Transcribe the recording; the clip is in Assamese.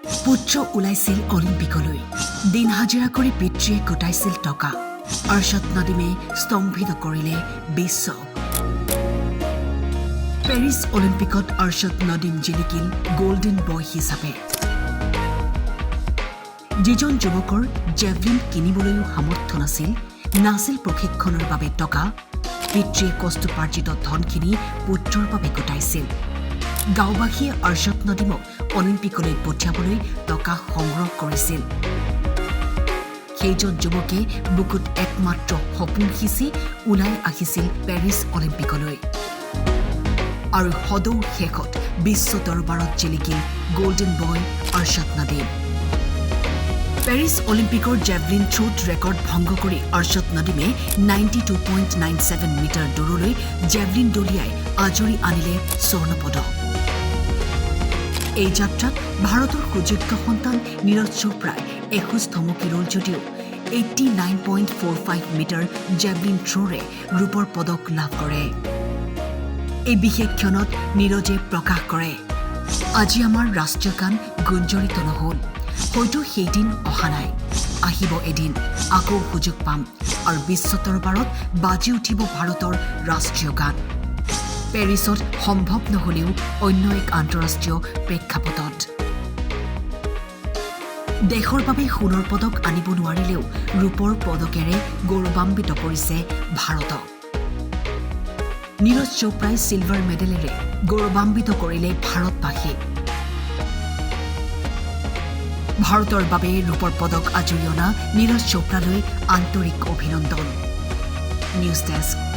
পুত্ৰ ওলাইছিল অলিম্পিকলৈ দিন হাজিৰা কৰি পিতৃয়ে গোটাইছিল টকা অৰ্শদ নদীমে স্তম্ভিত কৰিলে বিশ্বক পেৰিছ অলিম্পিকত অৰ্শদ নদীম জিলিকিল গোল্ডেন বয় হিচাপে যিজন যুৱকৰ জেভলিন কিনিবলৈও সামৰ্থ্য নাছিল প্ৰশিক্ষণৰ বাবে টকা পিতৃয়ে কষ্টোপাৰ্জিত ধনখিনি পুত্ৰৰ বাবে গোটাইছিল গাঁওবাসীয়ে অৰ্শদ নদীমক অলিম্পিকলৈ পঠিয়াবলৈ টকা সংগ্ৰহ কৰিছিল সেইজন যুৱকে বুকুত একমাত্ৰ সপোন সিঁচি ওলাই আহিছিল পেৰিছ অলিম্পিকলৈ আৰু সদৌ শেষত বিশ্ব দৰবাৰত জিলিকিল গোল্ডেন বয় অৰ্শদ নদীম পেৰিছ অলিম্পিকৰ জেভলিন থ্ৰোত ৰেকৰ্ড ভংগ কৰি অৰ্শদ নদীমে 92.97 মিটাৰ দূৰলৈ জেভলিন দলিয়াই আজৰি আনিলে স্বৰ্ণ পদক এই যাত্ৰাত ভাৰতৰ সুযোগ্য সন্তান নীৰজ চোপ্ৰাই এখোজ থমকি ৰল যদিও 89.45 মিটাৰ জেভলিন থ্ৰোৰে ৰূপৰ পদক লাভ কৰে এই বিশেষ ক্ষণত নীৰজে প্ৰকাশ কৰে আজি আমাৰ ৰাষ্ট্ৰীয় গান গুঞ্জৰিত নহল হয়তো সেইদিন অহা নাই আহিব এদিন আকৌ সুযোগ পাম আৰু বিশ্ব দৰবাৰত বাজি উঠিব ভাৰতৰ ৰাষ্ট্ৰীয় গান পেৰিছত সম্ভৱ নহলেও অন্য এক আন্তঃৰাষ্ট্ৰীয় প্ৰেক্ষাপটত দেশৰ বাবে সোণৰ পদক আনিব নোৱাৰিলেও ৰূপৰ পদকেৰে গৌৰৱান্বিত কৰিছে ভাৰতক নীৰজ চোপ্ৰাই চিলভাৰ মেডেলেৰে গৌৰৱান্বিত কৰিলে ভাৰতবাসীক ভাৰতৰ বাবে ৰূপৰ পদক আজৰি অনা নীৰজ চোপ্ৰালৈ আন্তৰিক অভিনন্দন নিউজ ডেস্ক